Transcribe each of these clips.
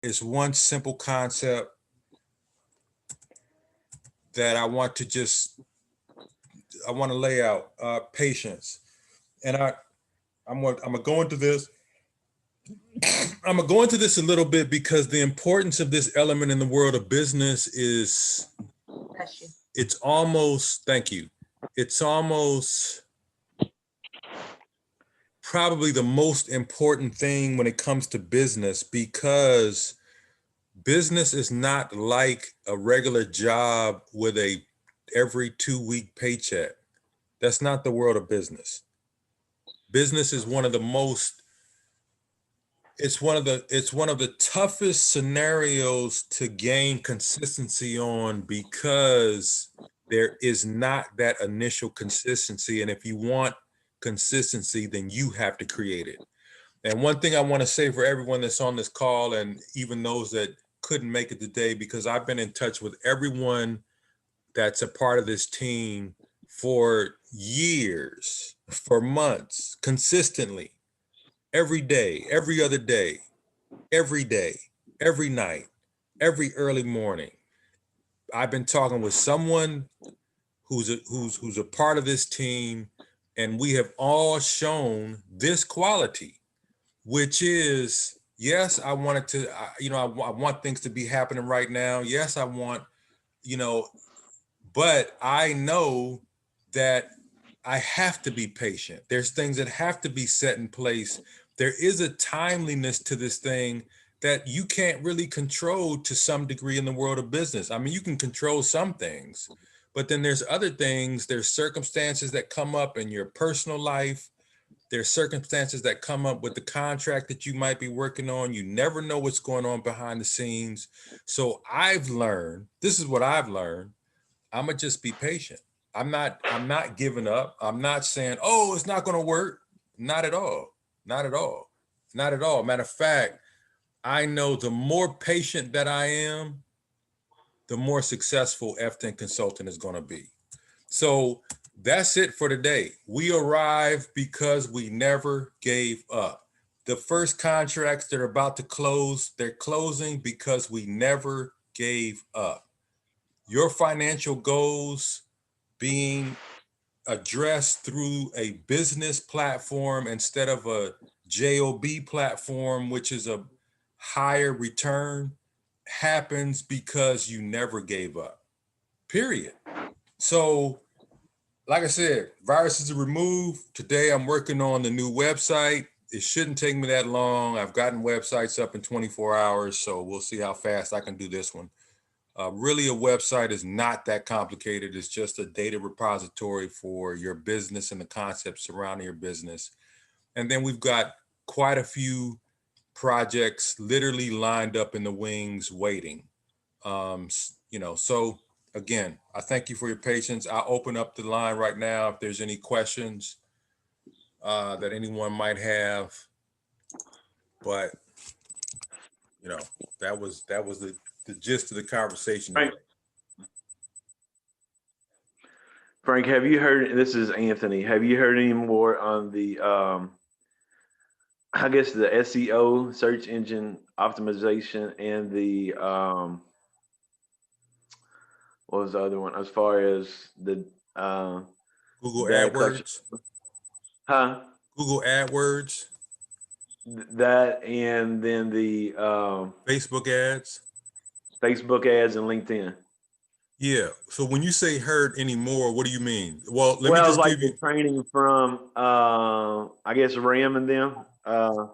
is one simple concept that I want to lay out, patience. And I'm gonna go into this. I'm gonna go into this a little bit because the importance of this element in the world of business is, it's almost, thank you. It's almost probably the most important thing when it comes to business, because business is not like a regular job with a every 2-week paycheck. That's not the world of business. Business is one of the most, it's one of the toughest scenarios to gain consistency on, because there is not that initial consistency. And if you want consistency, then you have to create it. And one thing I want to say for everyone that's on this call, and even those that couldn't make it today, because I've been in touch with everyone that's a part of this team for years, for months, consistently, every day, every other day, every night, every early morning. I've been talking with someone who's a part of this team, and we have all shown this quality, which is, yes, I wanted to, I want things to be happening right now. Yes, I want, but I know that I have to be patient. There's things that have to be set in place. There is a timeliness to this thing that you can't really control to some degree in the world of business. I mean, you can control some things, but then there's other things, there's circumstances that come up in your personal life. There's circumstances that come up with the contract that you might be working on. You never know what's going on behind the scenes. So I've learned, this is what I've learned. I'm gonna just be patient. I'm not giving up. I'm not saying, oh, it's not gonna work. Not at all. Not at all. Not at all. Matter of fact, I know the more patient that I am, the more successful fdent Consulting is gonna be. So that's it for today. We arrived because we never gave up. The first contracts that are about to close, they're closing because we never gave up. Your financial goals being addressed through a business platform instead of a JOB platform, which is a higher return, happens because you never gave up, period. So, like I said, viruses are removed. Today I'm working on the new website. It shouldn't take me that long. I've gotten websites up in 24 hours, so we'll see how fast I can do this one. Really, a website is not that complicated. It's just a data repository for your business and the concepts surrounding your business. And then we've got quite a few projects literally lined up in the wings waiting. So again, I thank you for your patience. I'll open up the line right now if there's any questions that anyone might have. But that was the gist of the conversation. Frank, have you heard, this is Anthony, have you heard any more on the, I guess the SEO, search engine optimization, and the, what was the other one, as far as the, Google AdWords? Huh? Google AdWords? That, and then the Facebook ads? Facebook ads and LinkedIn. Yeah. So when you say heard anymore, what do you mean? Well, let me just like give you training from I guess Ram and them that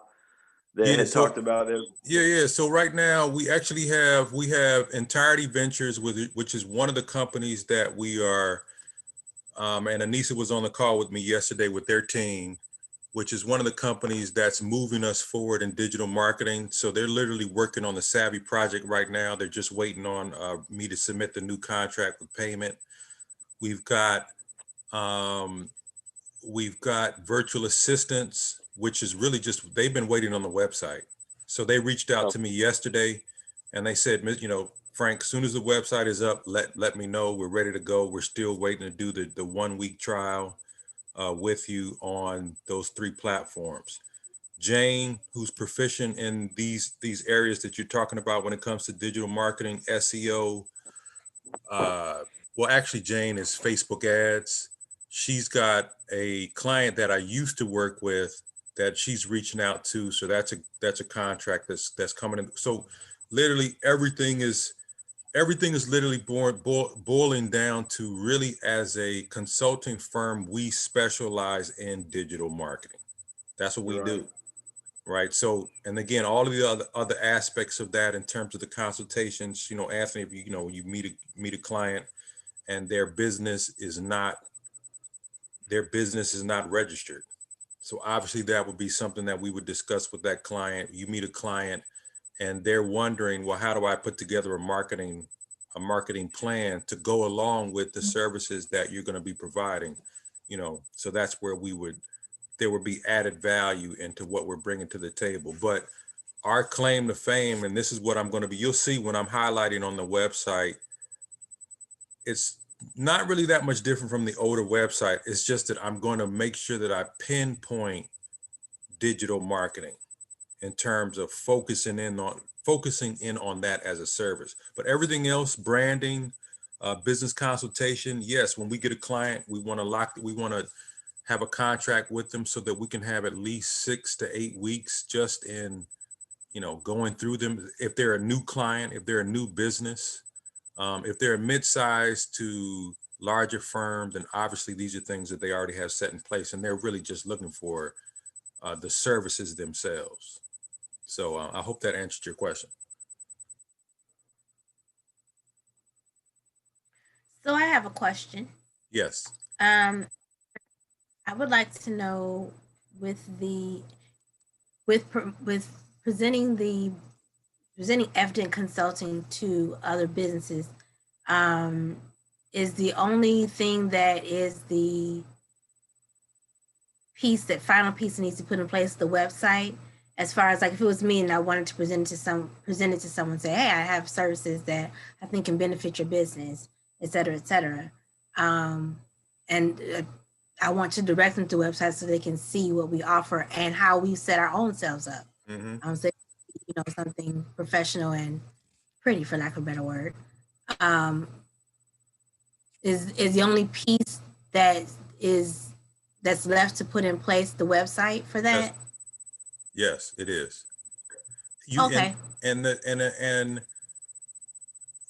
had talked about it. Yeah. So right now we actually have Entirety Ventures, which is one of the companies that we are, and Anissa was on the call with me yesterday with their team, which is one of the companies that's moving us forward in digital marketing. So they're literally working on the Savvy project right now. They're just waiting on me to submit the new contract with payment. We've got virtual assistants, which is really just, they've been waiting on the website. So they reached out to me yesterday and they said, Frank, as soon as the website is up, let me know. We're ready to go. We're still waiting to do the 1 week trial with you on those 3 platforms. Jane, who's proficient in these areas that you're talking about when it comes to digital marketing, SEO. Well, actually, Jane is Facebook ads. She's got a client that I used to work with that she's reaching out to. So that's a contract that's coming in. So literally everything is literally boiling down to, really, as a consulting firm, we specialize in digital marketing. That's what we do. Right. So, and again, all of the other aspects of that in terms of the consultations, Anthony, if you meet a client and their business is not registered. So obviously that would be something that we would discuss with that client. You meet a client and they're wondering, well, how do I put together a marketing plan to go along with the services that you're going to be providing? So that's where there would be added value into what we're bringing to the table. But our claim to fame, and this is what you'll see when I'm highlighting on the website, it's not really that much different from the older website. It's just that I'm going to make sure that I pinpoint digital marketing in terms of focusing in on that as a service. But everything else, branding, business consultation, yes, when we get a client, we want to have a contract with them so that we can have at least 6 to 8 weeks just in, going through them. If they're a new client, if they're a new business, if they're a mid-sized to larger firm, then obviously these are things that they already have set in place, and they're really just looking for the services themselves. So I hope that answered your question. So I have a question. Yes. I would like to know, with presenting fdent consulting to other businesses, is the only thing that is the final piece that needs to put in place the website? As far as, like, if it was me and I wanted to present it to someone, say, hey, I have services that I think can benefit your business, et cetera, et cetera. And I want to direct them to the website so they can see what we offer and how we set our own selves up. So, something professional and pretty, for lack of a better word. Is the only piece that's left to put in place the website for that? Yes, it is. Okay. And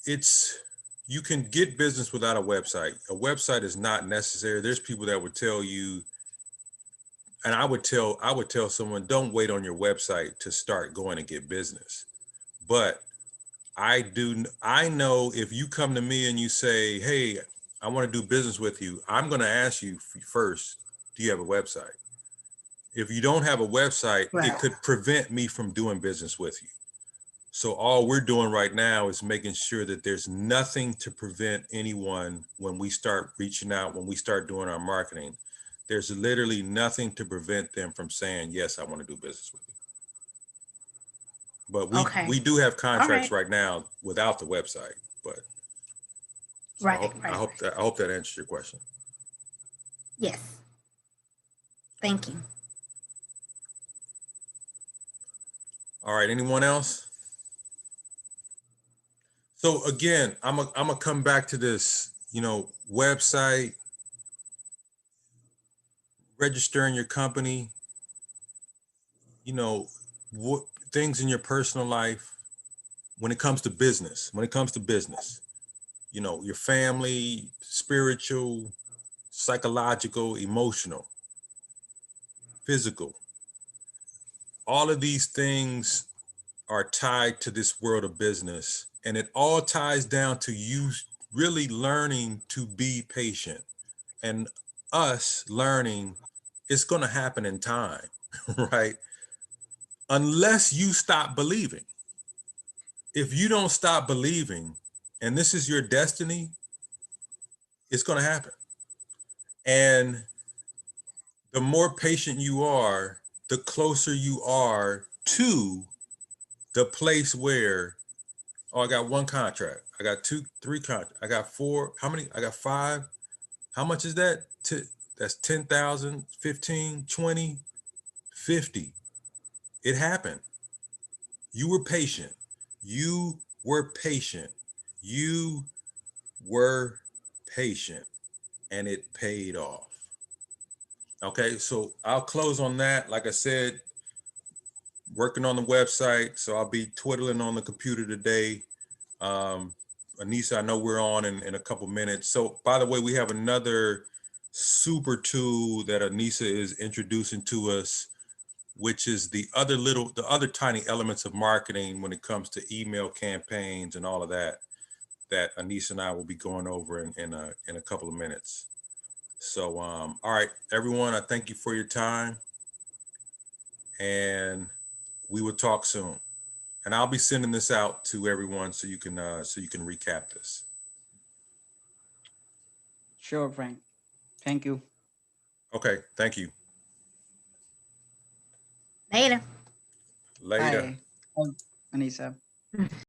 it's, you can get business without a website. A website is not necessary. There's people that would tell you, and I would tell someone, don't wait on your website to start going and get business. But I know if you come to me and you say, hey, I want to do business with you, I'm going to ask you first, do you have a website? If you don't have a website, right, it could prevent me from doing business with you. So all we're doing right now is making sure that there's nothing to prevent anyone when we start reaching out, when we start doing our marketing. There's literally nothing to prevent them from saying, yes, I want to do business with you. But we do have contracts right now without the website. But so I hope that answers your question. Yes. Thank you. All right. Anyone else? So again, I'm gonna come back to this, website, registering your company, what things in your personal life when it comes to business, your family, spiritual, psychological, emotional, physical. All of these things are tied to this world of business, and it all ties down to you really learning to be patient, and us learning it's going to happen in time, right? Unless you stop believing. If you don't stop believing, and this is your destiny, it's going to happen. And the more patient you are, the closer you are to the place where, oh, I got one contract, I got 2, 3 contracts, I got 4, how many? I got 5. How much is that? That's 10,000, 15, 20, 50. It happened. You were patient. You were patient. You were patient, and it paid off. Okay, so I'll close on that. Like I said, working on the website, so I'll be twiddling on the computer today. Anissa, I know we're on in a couple minutes. So by the way, we have another super tool that Anissa is introducing to us, which is the other tiny elements of marketing when it comes to email campaigns and all of that Anissa and I will be going over in a couple of minutes. So, all right, everyone, I thank you for your time, and we will talk soon. And I'll be sending this out to everyone so you can recap this. Sure, Frank. Thank you. Okay, thank you. Later. Later. Bye, Anissa.